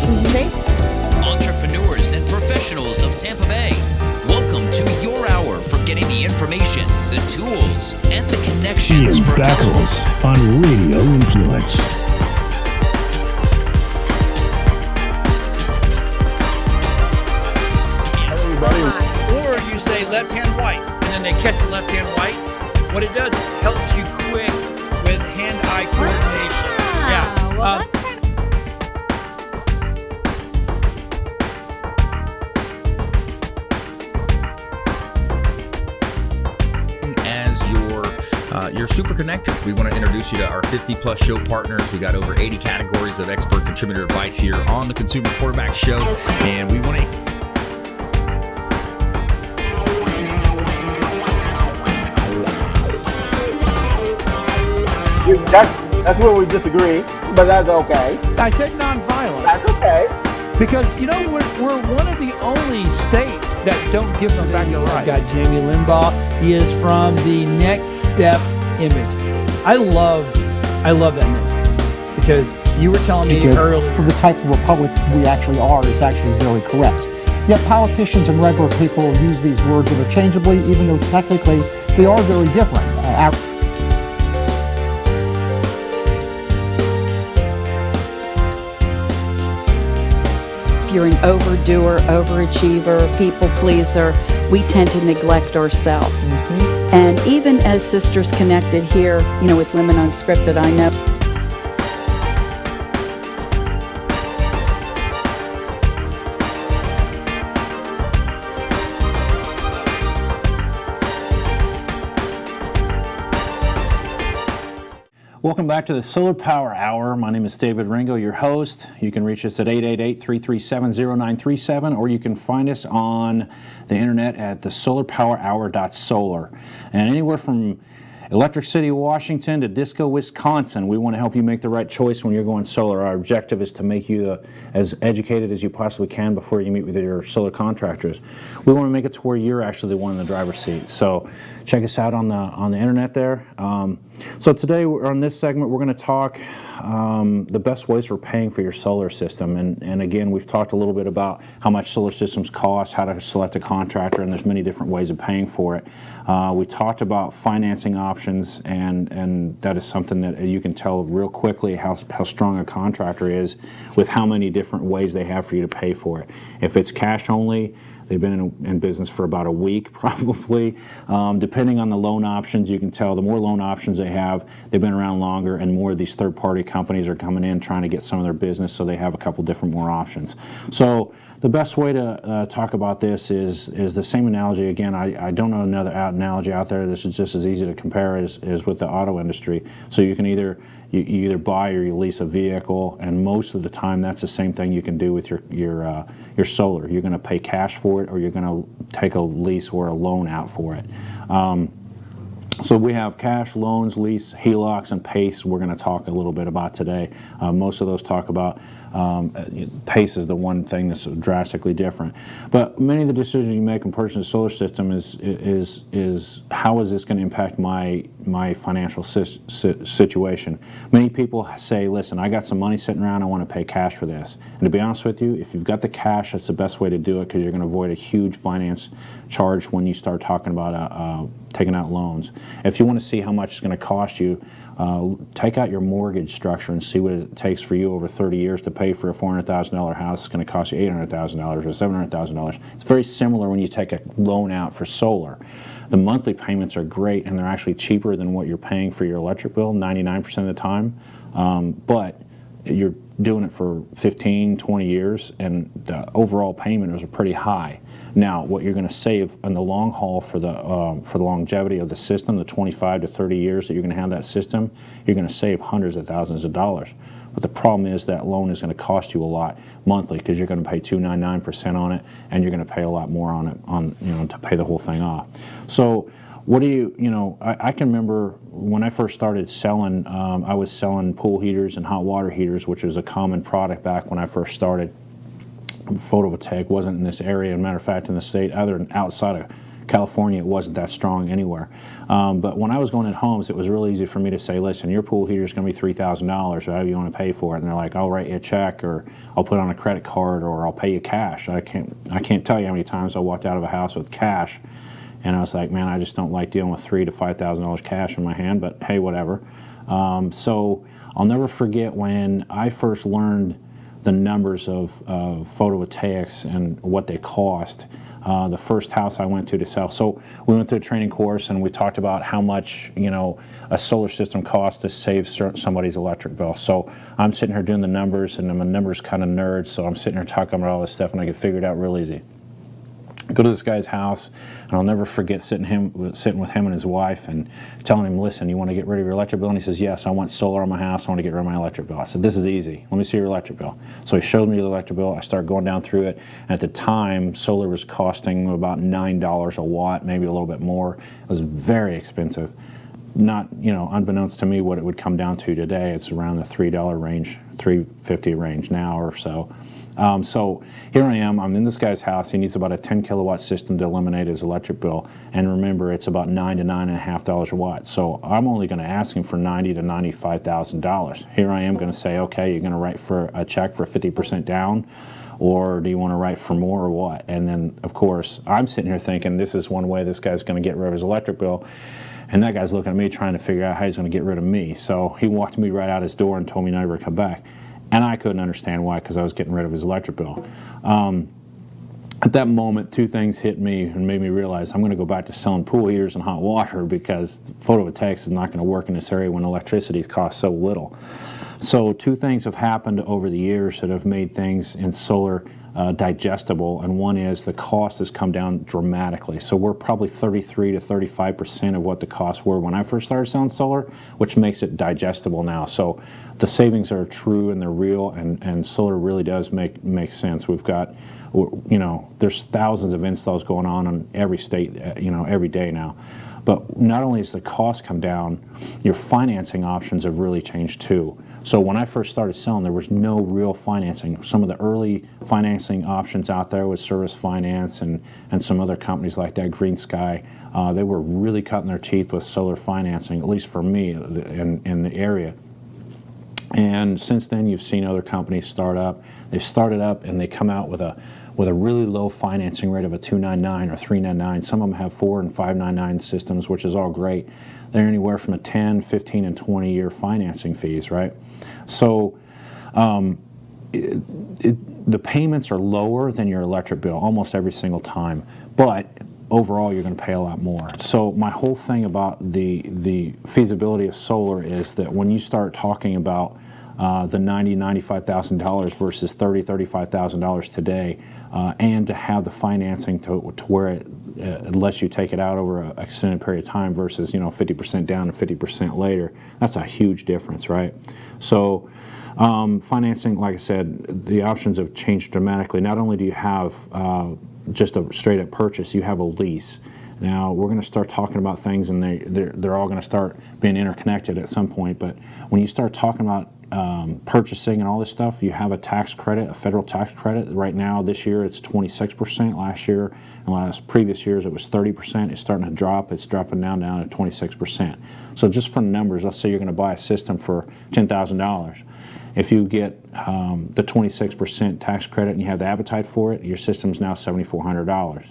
entrepreneurs, and professionals of Tampa Bay. Welcome to your hour for getting the information, the tools, and the connections Ian for Beckles on Radio Influence. Or you say left hand white, and then they catch the left hand white. What it does, it helps you quick with hand-eye coordination. Yeah. Well, that's kind As your super connector, we want to introduce you to our 50-plus show partners. We got over 80 categories of expert contributor advice here on the Consumer Quarterback Show, and we want to. That's where we disagree, but that's okay. I said nonviolent. That's okay. Because, you know, we're one of the only states that don't give them back their rights. Got Jamie Limbaugh. He is from the Next Step Image. I love that name because you were telling me earlier. For the type of republic we actually are is actually very correct. Yet politicians and regular people use these words interchangeably, even though technically they are very different. If you're an overdoer, overachiever, people pleaser, we tend to neglect ourselves. And even as Sisters Connected here, you know, with Women Unscripted, I know. Welcome back to the Solar Power Hour. My name is David Ringo, your host. You can reach us at 888-337-0937, or you can find us on the internet at thesolarpowerhour.solar. And anywhere from Electric City, Washington to Disco, Wisconsin, we want to help you make the right choice when you're going solar. Our objective is to make you as educated as you possibly can before you meet with your solar contractors. We want to make it to where you're actually the one in the driver's seat. So check us out on the internet there. So today on this segment, we're going to talk the best ways for paying for your solar system. And again, we've talked a little bit about how much solar systems cost, how to select a contractor, and there's many different ways of paying for it. We talked about financing options, and that is something that you can tell real quickly how strong a contractor is with how many different ways they have for you to pay for it. If it's cash only, they've been in business for about a week, probably. Depending on the loan options, you can tell the more loan options they have, they've been around longer, and more of these third-party companies are coming in trying to get some of their business, so they have a couple different more options. So the best way to talk about this is the same analogy. Again, I don't know another analogy out there. This is just as easy to compare as with the auto industry. So you can you either buy or you lease a vehicle, and most of the time that's the same thing you can do with your solar. You're going to pay cash for it, or you're going to take a lease or a loan out for it. So we have cash, loans, lease, HELOCs, and PACE we're going to talk a little bit about today. Most of those talk about PACE is the one thing that's drastically different. But many of the decisions you make in purchasing a solar system is how is this going to impact my financial situation. Many people say, listen, I got some money sitting around, I want to pay cash for this. And to be honest with you, if you've got the cash, that's the best way to do it, because you're going to avoid a huge finance charge when you start talking about taking out loans. If you want to see how much it's going to cost you, take out your mortgage structure and see what it takes for you over 30 years to pay for a $400,000 house. It's going to cost you $800,000 or $700,000. It's very similar when you take a loan out for solar. The monthly payments are great, and they're actually cheaper than what you're paying for your electric bill 99% of the time. But you're doing it for 15, 20 years, and the overall payment is pretty high. Now, what you're going to save in the long haul for the longevity of the system, the 25 to 30 years that you're going to have that system, you're going to save hundreds of thousands of dollars. But the problem is that loan is going to cost you a lot monthly, because you're going to pay 2.99% on it, and you're going to pay a lot more on it to pay the whole thing off. So what do I can remember when I first started selling, I was selling pool heaters and hot water heaters, which was a common product back when I first started. Photovoltaic wasn't in this area. As a matter of fact, in the state, other than outside of California, it wasn't that strong anywhere. But when I was going in homes, it was really easy for me to say, listen, your pool heater is going to be $3,000, whatever you want to pay for it. And they're like, I'll write you a check, or I'll put it on a credit card, or I'll pay you cash. I can't tell you how many times I walked out of a house with cash, and I was like, man, I just don't like dealing with $3,000 to $5,000 cash in my hand, but hey, whatever. So I'll never forget when I first learned the numbers of photovoltaics and what they cost. The first house I went to sell. So we went through a training course and we talked about how much, a solar system costs to save somebody's electric bill. So I'm sitting here doing the numbers, and I'm a numbers kind of nerd, so I'm sitting here talking about all this stuff, and I could figure it out real easy. Go to this guy's house, and I'll never forget sitting with him and his wife and telling him, listen, you want to get rid of your electric bill? And he says, yes, I want solar on my house. I want to get rid of my electric bill. I said, this is easy. Let me see your electric bill. So he showed me the electric bill. I started going down through it. And at the time, solar was costing about $9 a watt, maybe a little bit more. It was very expensive. Not, unbeknownst to me what it would come down to today. It's around the $3 range, $3.50 range now or so. So here I am, I'm in this guy's house. He needs about a 10 kilowatt system to eliminate his electric bill. And remember, it's about $9 to $9.50 a watt. So I'm only going to ask him for $90,000 to $95,000. Here I am going to say, okay, you're going to write for a check for 50% down, or do you want to write for more, or what? And then, of course, I'm sitting here thinking this is one way this guy's going to get rid of his electric bill. And that guy's looking at me trying to figure out how he's going to get rid of me. So he walked me right out his door and told me never to come back. And I couldn't understand why, because I was getting rid of his electric bill. At that moment, two things hit me and made me realize I'm going to go back to selling pool heaters and hot water, because photovoltaics is not going to work in this area when electricity costs so little. So two things have happened over the years that have made things in solar digestible, and one is the cost has come down dramatically. So we're probably 33 to 35% of what the costs were when I first started selling solar, which makes it digestible now. So the savings are true and they're real, and solar really does make sense. We've got, there's thousands of installs going on in every state, every day now. But not only has the cost come down, your financing options have really changed too. So when I first started selling, there was no real financing. Some of the early financing options out there was Service Finance and some other companies like that, Green Sky. They were really cutting their teeth with solar financing, at least for me in the area. And since then, you've seen other companies start up. They've started up and they come out with a really low financing rate of a 299 or 399. Some of them have 4 and 599 systems, which is all great. They're anywhere from a 10, 15, and 20-year financing fees, right? So the payments are lower than your electric bill almost every single time, but overall you're going to pay a lot more. So my whole thing about the feasibility of solar is that when you start talking about the $90,000, $95,000 versus $30,000, $35,000 today, and to have the financing to where it lets you take it out over an extended period of time versus 50% down and 50% later, that's a huge difference, right? So financing, like I said, the options have changed dramatically. Not only do you have just a straight up purchase, you have a lease. Now we're going to start talking about things, and they're all going to start being interconnected at some point. But when you start talking about purchasing and all this stuff, you have a tax credit, a federal tax credit. Right now, this year it's 26%. Last year and previous years it was 30%. It's starting to drop. It's dropping down to 26%. So just from numbers, let's say you're going to buy a system for $10,000. If you get the 26% tax credit and you have the appetite for it, your system's now $7,400.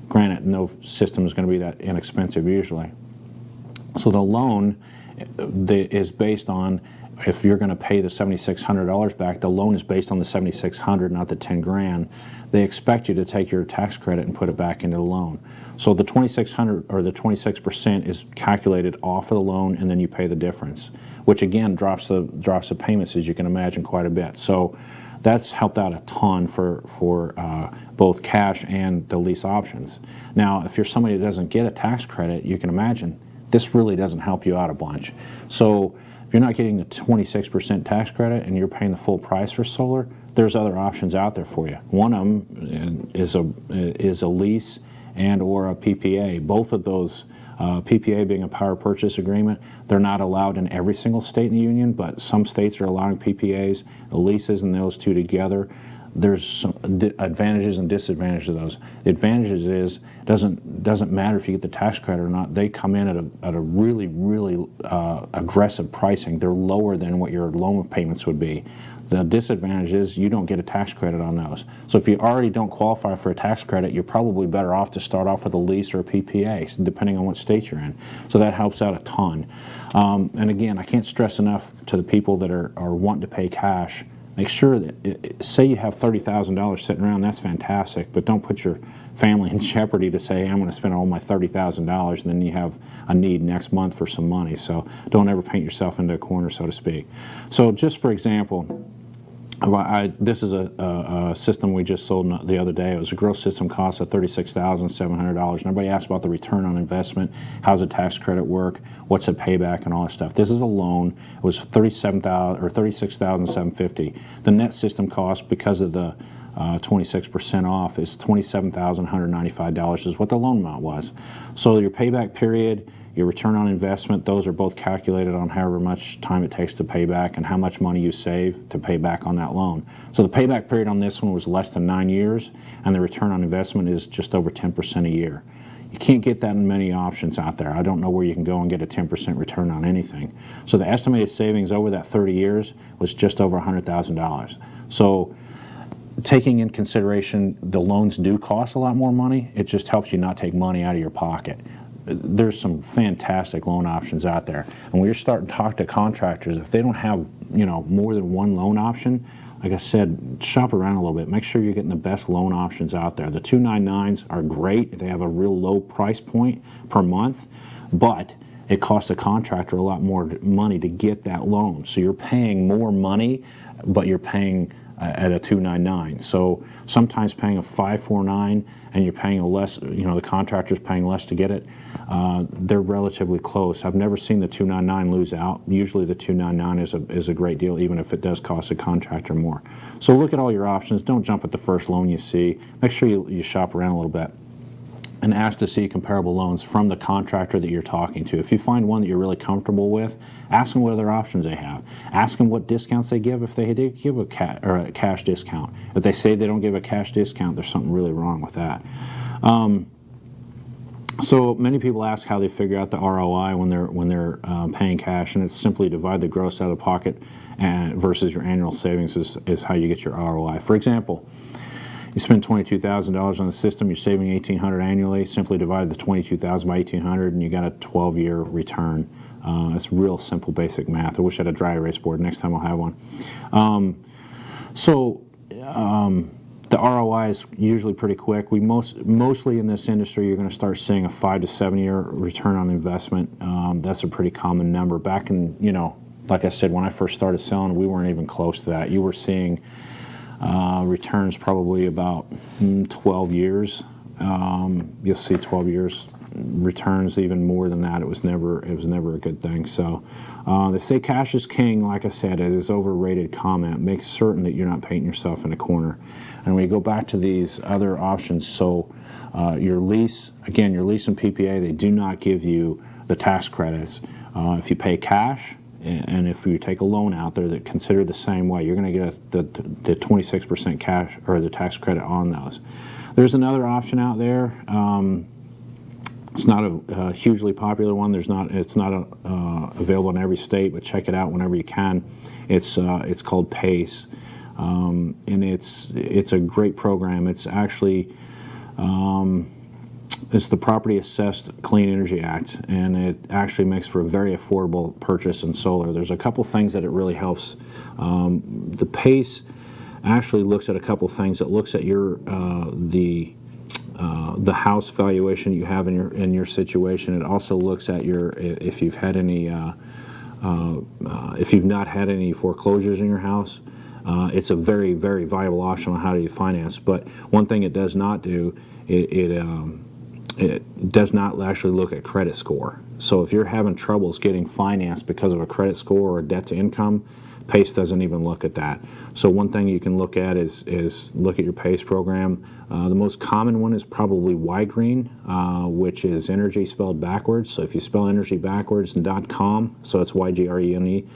Granted, no system is going to be that inexpensive usually. So the loan is based on, if you're going to pay the $7,600 back, the loan is based on the $7,600, not the $10,000. They expect you to take your tax credit and put it back into the loan. So the $2,600 or the 26% is calculated off of the loan, and then you pay the difference, which again drops the payments, as you can imagine, quite a bit. So that's helped out a ton for both cash and the lease options. Now, if you're somebody that doesn't get a tax credit, you can imagine this really doesn't help you out a bunch. So if you're not getting the 26% tax credit and you're paying the full price for solar, there's other options out there for you. One of them is a lease and or a PPA. Both of those, PPA being a power purchase agreement, they're not allowed in every single state in the union, but some states are allowing PPAs, the leases, and those two together. there's some advantages and disadvantages of those. The advantages is it doesn't matter if you get the tax credit or not. They come in at a really, really aggressive pricing. They're lower than what your loan payments would be. The disadvantage is you don't get a tax credit on those. So if you already don't qualify for a tax credit, you're probably better off to start off with a lease or a PPA, depending on what state you're in. So that helps out a ton. And again, I can't stress enough to the people that are wanting to pay cash, make sure that, say you have $30,000 sitting around, that's fantastic, but don't put your family in jeopardy to say, hey, I'm going to spend all my $30,000, and then you have a need next month for some money. So don't ever paint yourself into a corner, so to speak. So just for example, this is a system we just sold the other day. It was a gross system cost of $36,700. And everybody asked about the return on investment. How's the tax credit work? What's the payback and all that stuff? This is a loan. It was $36,750. The net system cost, because of the 26% off, is $27,195 is what the loan amount was. So your payback period, your return on investment, those are both calculated on however much time it takes to pay back and how much money you save to pay back on that loan. So the payback period on this one was less than 9 years, and the return on investment is just over 10% a year. You can't get that in many options out there. I don't know where you can go and get a 10% return on anything. So the estimated savings over that 30 years was just over $100,000. So taking in consideration the loans do cost a lot more money, it just helps you not take money out of your pocket. There's some fantastic loan options out there. And when you're starting to talk to contractors, if they don't have, more than one loan option, like I said, shop around a little bit. Make sure you're getting the best loan options out there. The 299s are great. They have a real low price point per month, but it costs a contractor a lot more money to get that loan. So you're paying more money, but you're paying at a 299. So sometimes paying a 549 and you're paying a less, the contractor's paying less to get it, they're relatively close. I've never seen the 299 lose out. Usually the 299 is a great deal, even if it does cost a contractor more. So look at all your options. Don't jump at the first loan you see. Make sure you shop around a little bit and ask to see comparable loans from the contractor that you're talking to. If you find one that you're really comfortable with, ask them what other options they have. Ask them what discounts they give if they do give a cash discount. If they say they don't give a cash discount, there's something really wrong with that. So many people ask how they figure out the ROI when they're paying cash, and it's simply divide the gross out of pocket and versus your annual savings is how you get your ROI. For example, you spend $22,000 on the system, you're saving $1,800 annually. Simply divide the $22,000 by $1,800 and you got a 12-year return. It's real simple, basic math. I wish I had a dry erase board. Next time I'll have one. The ROI is usually pretty quick. Mostly in this industry, you're going to start seeing a 5 to 7 year return on investment. That's a pretty common number. Back in, like I said, when I first started selling, we weren't even close to that. You were seeing returns probably about 12 years. You'll see 12 years returns even more than that. It was never a good thing. So they say cash is king. Like I said, it is overrated comment. Make certain that you're not painting yourself in a corner. And when you go back to these other options, so your lease and PPA, they do not give you the tax credits. If you pay cash, and if you take a loan out there that considered the same way, you're going to get the 26% cash or the tax credit on those. There's another option out there. It's not a hugely popular one. It's not available in every state, but check it out whenever you can. It's called PACE, and it's a great program. It's actually it's the Property Assessed Clean Energy Act, and it actually makes for a very affordable purchase in solar. There's a couple things that it really helps. The PACE actually looks at a couple things. It looks at your the house valuation you have in your situation. It also looks at if you've had any if you've not had any foreclosures in your house. It's a very, very viable option on how do you finance. But one thing it does not do, it does not actually look at credit score. So if you're having troubles getting financed because of a credit score or a debt to income, PACE doesn't even look at that. So one thing you can look at is look at your PACE program. The most common one is probably Y-Green, which is energy spelled backwards. So if you spell energy backwards and .com, so it's YGRENE,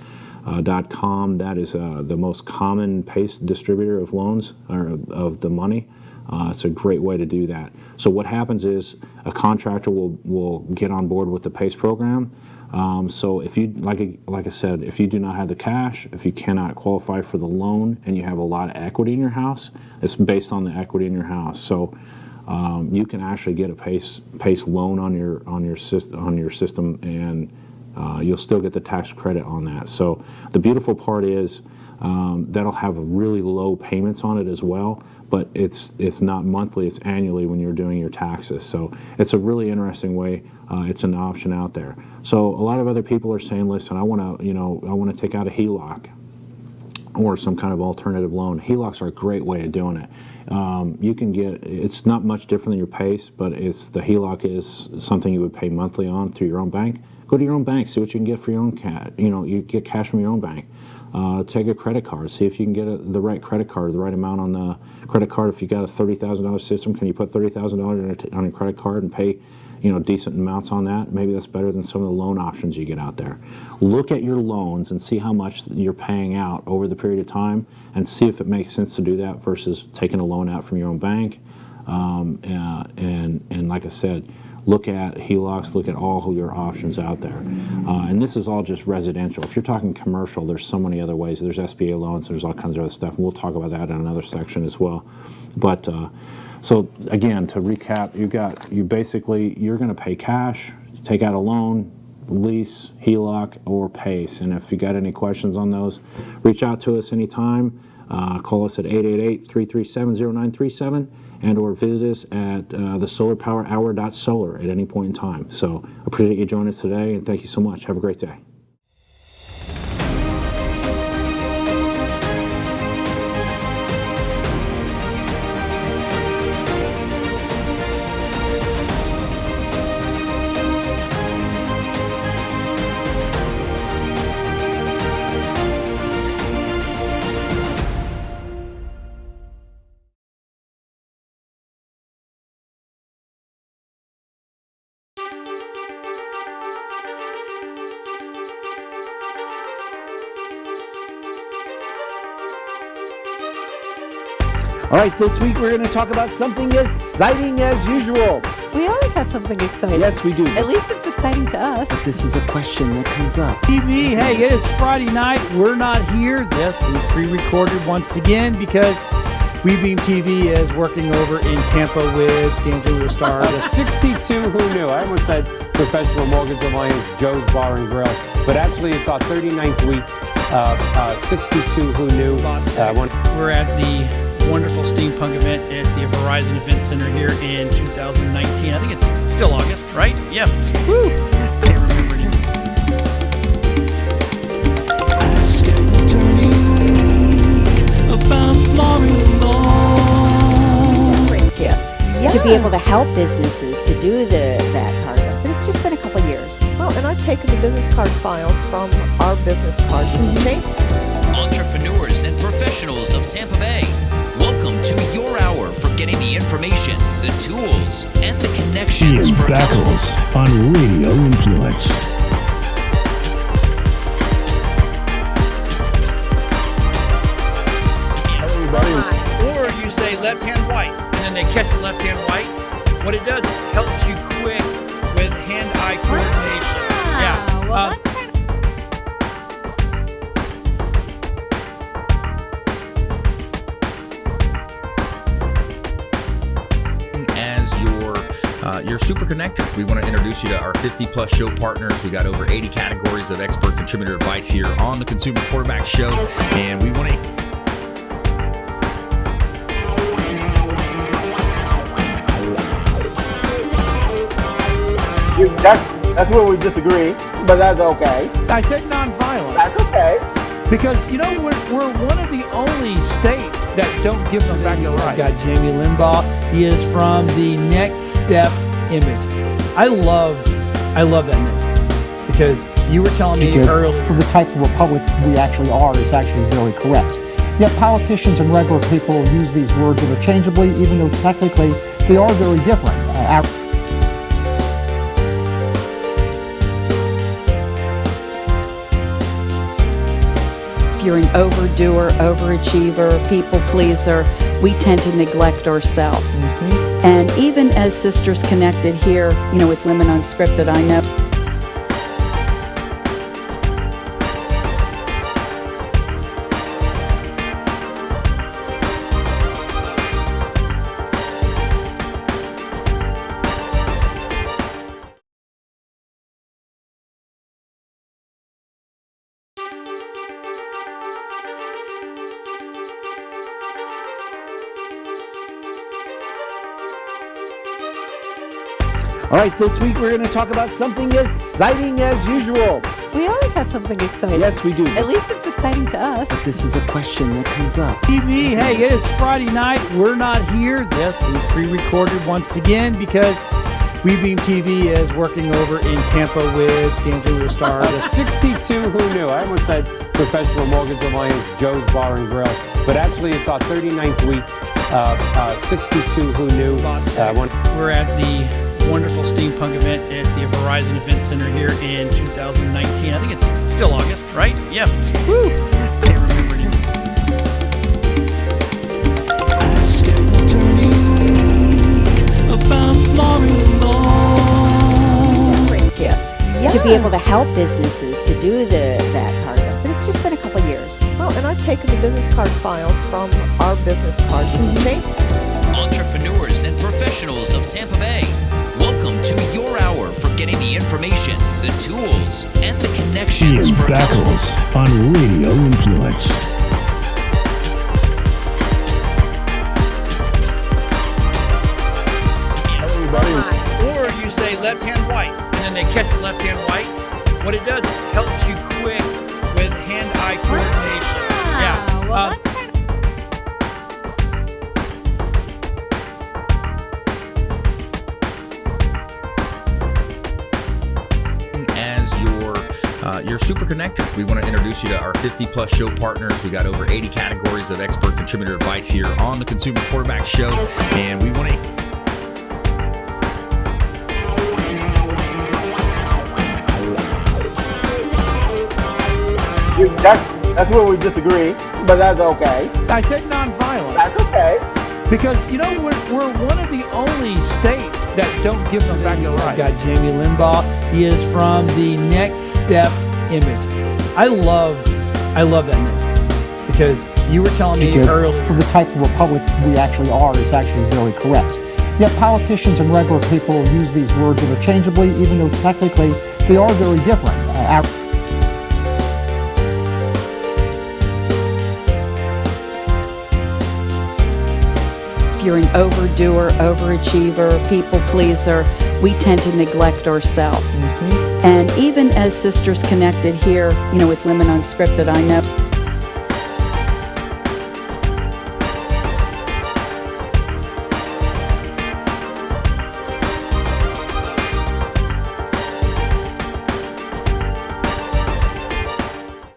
.com. That is the most common PACE distributor of loans or of the money. It's a great way to do that. So what happens is a contractor will get on board with the PACE program. So if you, like I said, if you do not have the cash, if you cannot qualify for the loan and you have a lot of equity in your house, it's based on the equity in your house. So you can actually get a PACE loan on your system, and you'll still get the tax credit on that. So the beautiful part is that'll have really low payments on it as well, but it's not monthly, it's annually when you're doing your taxes. So it's a really interesting way. It's an option out there. So a lot of other people are saying, listen, I want to take out a HELOC or some kind of alternative loan. HELOCs are a great way of doing it. You can get, it's not much different than your PACE, but the HELOC is something you would pay monthly on through your own bank. Go to your own bank, see what you can get for your own cash. You get cash from your own bank. Take a credit card, see if you can get the right credit card, the right amount on the credit card. If you got a $30,000 system, can you put $30,000 on a credit card and pay, decent amounts on that? Maybe that's better than some of the loan options you get out there. Look at your loans and see how much you're paying out over the period of time, and see if it makes sense to do that versus taking a loan out from your own bank. And like I said, look at HELOCs, look at all your options out there. And this is all just residential. If you're talking commercial, there's so many other ways. There's SBA loans, there's all kinds of other stuff, and we'll talk about that in another section as well. But so again, to recap, you're going to pay cash, take out a loan, lease, HELOC, or PACE. And if you got any questions on those, reach out to us anytime. Call us at 888-337-0937. and or visit us at thesolarpowerhour.solar at any point in time. So appreciate you joining us today, and thank you so much. Have a great day. All right, this week we're going to talk about something exciting as usual. We always have something exciting. Yes, we do. At least it's exciting to us. But this is a question that comes up. TV, hey, it is Friday night. We're not here. Yes, we pre-recorded once again because WeBeam TV is working over in Tampa with Dancing with the Stars. 62 who knew. I almost said Professional Mortgage Alliance, Joe's Bar and Grill, but actually it's our 39th week. 62 who knew. We're at the wonderful steampunk event at the Verizon Event Center here in 2019. I think it's still August, right? Yeah. Woo! Can't remember it. Ask Anthony about Florida law. Yes. To be able to help businesses to do that part of it. But it's just been a couple years. Well, and I've taken the business card files from our business cards. Entrepreneurs and professionals of Tampa Bay, welcome to your hour for getting the information, the tools, and the connections Ian for Beckles on Radio Influence. Or you say left hand white, and then they catch the left hand white. What it does, it helps you quick with hand-eye coordination. Yeah. Well, that's kind As your super connector, we want to introduce you to our 50+ show partners. We got over 80 categories of expert contributor advice here on the Consumer Quarterback Show, and we want to. That's where we disagree, but that's okay. I said nonviolent. That's okay. Because, we're one of the only states that don't give them back the right. Got Jamie Limbaugh. He is from the Next Step Image. I love that name because you were telling me earlier. For the type of republic we actually are is actually very correct. Yet politicians and regular people use these words interchangeably, even though technically they are very different. you're an overdoer, overachiever, people pleaser, we tend to neglect ourselves. And even as Sisters Connected here, with Women Unscripted, I know. All right, this week we're going to talk about something exciting as usual. We always have something exciting. Yes, we do. At least it's exciting to us. But this is a question that comes up. TV, hey, it is Friday night. We're not here. Yes, we pre-recorded once again because WeBeam TV is working over in Tampa with Dancing with the Stars. 62 who knew. I almost said Professional Mortgage Alliance, Joe's Bar and Grill, but actually it's our 39th week. 62 who knew. We're at the wonderful steampunk event at the Verizon Event Center here in 2019. I think it's still August, right? Yeah. Woo! Can't remember. Yes. To be able to help businesses to do that part of it. But it's just been a couple years. Well, and I've taken the business card files from our business cards and made Entrepreneurs and professionals of Tampa Bay, welcome to your hour for getting the information, the tools, and the connections Ian for Beckles on Radio Influence. Or you say left hand white, and then they catch the left hand white. What it does, it helps you quick with hand-eye coordination. Yeah. Well, that's kind As your super connector, we want to introduce you to our 50-plus show partners. We got over 80 categories of expert contributor advice here on the Consumer Quarterback Show, and we want to. That's where we disagree, but that's okay. I said nonviolent. That's okay. Because, we're one of the only states that don't give them back the right. Got Jamie Limbaugh. He is from the Next Step Image. I love that name because you were telling me earlier. For the type of republic we actually are is actually very correct. Yet politicians and regular people use these words interchangeably, even though technically they are very different. If you're an overdoer, overachiever, people pleaser, we tend to neglect ourselves. And even as Sisters Connected here, with Women Unscripted, I know.